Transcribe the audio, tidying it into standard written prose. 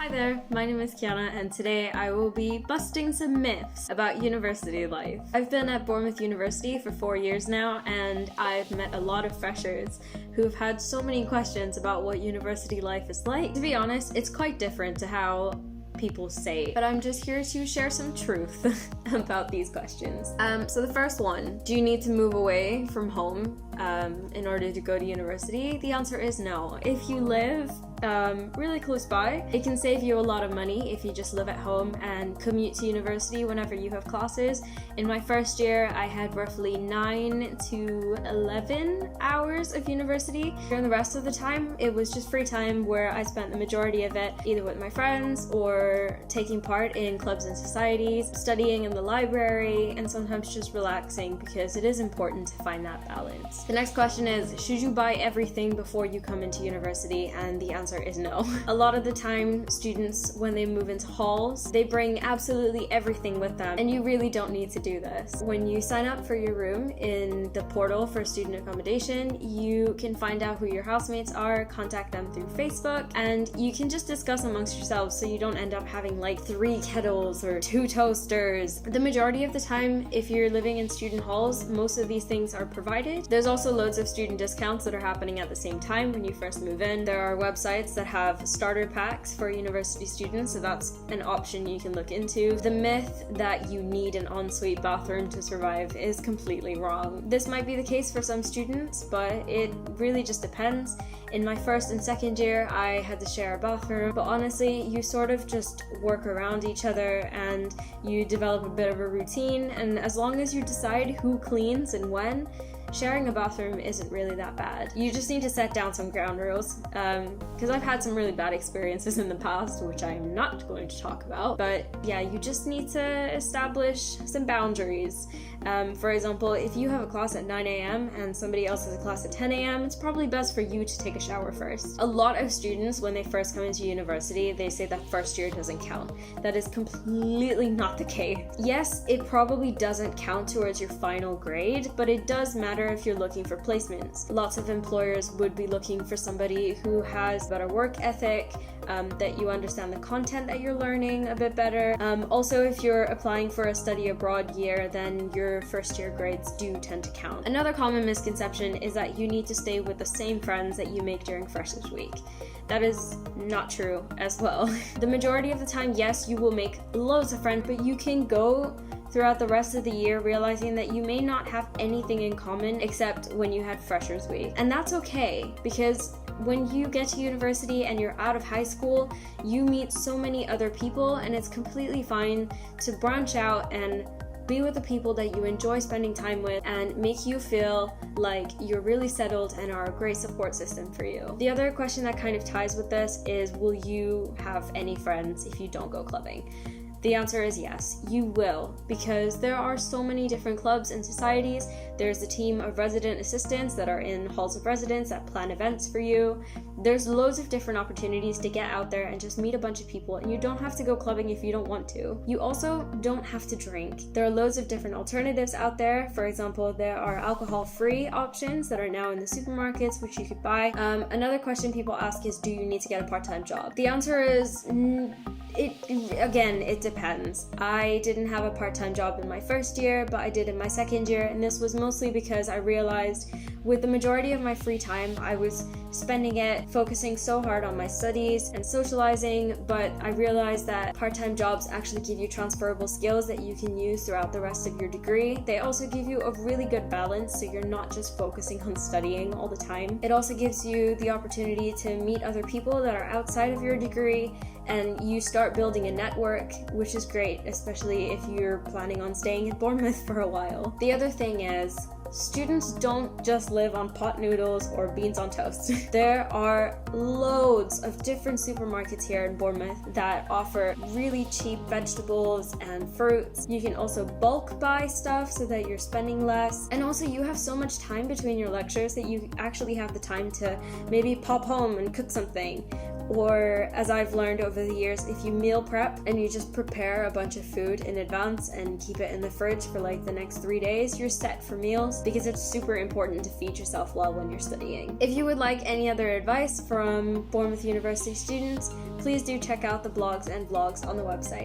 Hi there, my name is Kiana and today I will be busting some myths about university life. I've been at Bournemouth University for 4 years now and I've met a lot of freshers who've had so many questions about what university life is like. To be honest, it's quite different to how people say, but I'm just here to share some truth about these questions. So the first one, do you need to move away from home in order to go to university? The answer is no. If you live really close by, it can save you a lot of money if you just live at home and commute to university whenever you have classes. In my first year, I had roughly 9 to 11 hours of university. During the rest of the time, it was just free time where I spent the majority of it either with my friends or taking part in clubs and societies, studying in the library, and sometimes just relaxing because it is important to find that balance. The next question is, should you buy everything before you come into university? And the answer is no. A lot of the time, students, when they move into halls, they bring absolutely everything with them, and you really don't need to do this. When you sign up for your room in the portal for student accommodation, you can find out who your housemates are, contact them through Facebook, and you can just discuss amongst yourselves so you don't end up having like 3 kettles or 2 toasters. The majority of the time, if you're living in student halls, most of these things are provided. There's also loads of student discounts that are happening at the same time when you first move in. There are websites that have starter packs for university students, so that's an option you can look into. The myth that you need an ensuite bathroom to survive is completely wrong. This might be the case for some students, but it really just depends. In my first and second year, I had to share a bathroom, but honestly, you sort of just work around each other and you develop a bit of a routine, and as long as you decide who cleans and when, sharing a bathroom isn't really that bad. You just need to set down some ground rules, because I've had some really bad experiences in the past, which I'm not going to talk about, but yeah, you just need to establish some boundaries. For example, if you have a class at 9 a.m. and somebody else has a class at 10 a.m., it's probably best for you to take a shower first. A lot of students, when they first come into university, they say that first year doesn't count. That is completely not the case. Yes, it probably doesn't count towards your final grade, but it does matter if you're looking for placements. Lots of employers would be looking for somebody who has better work ethic, that you understand the content that you're learning a bit better. Also, if you're applying for a study abroad year, then your first year grades do tend to count. Another common misconception is that you need to stay with the same friends that you make during Freshers Week. That is not true as well. The majority of the time, yes, you will make loads of friends, but you can go throughout the rest of the year realizing that you may not have anything in common except when you had Freshers Week. And that's okay, because when you get to university and you're out of high school, you meet so many other people, and it's completely fine to branch out and be with the people that you enjoy spending time with and make you feel like you're really settled and are a great support system for you. The other question that kind of ties with this is, will you have any friends if you don't go clubbing? The answer is yes, you will, because there are so many different clubs and societies. There's a team of resident assistants that are in halls of residence that plan events for you. There's loads of different opportunities to get out there and just meet a bunch of people, and you don't have to go clubbing if you don't want to. You also don't have to drink. There are loads of different alternatives out there. For example, there are alcohol-free options that are now in the supermarkets, which you could buy. Another question people ask is, do you need to get a part-time job? The answer is it depends. I didn't have a part-time job in my first year, but I did in my second year, and this was mostly because I realized with the majority of my free time, I was spending it focusing so hard on my studies and socializing, but I realized that part-time jobs actually give you transferable skills that you can use throughout the rest of your degree. They also give you a really good balance, so you're not just focusing on studying all the time. It also gives you the opportunity to meet other people that are outside of your degree, and you start building a network, which is great, especially if you're planning on staying in Bournemouth for a while. The other thing is, students don't just live on pot noodles or beans on toast. There are loads of different supermarkets here in Bournemouth that offer really cheap vegetables and fruits. You can also bulk buy stuff so that you're spending less. And also, you have so much time between your lectures that you actually have the time to maybe pop home and cook something. Or, as I've learned over the years, if you meal prep and you just prepare a bunch of food in advance and keep it in the fridge for like the next 3 days, you're set for meals, because it's super important to feed yourself well when you're studying. If you would like any other advice from Bournemouth University students, please do check out the blogs and vlogs on the website.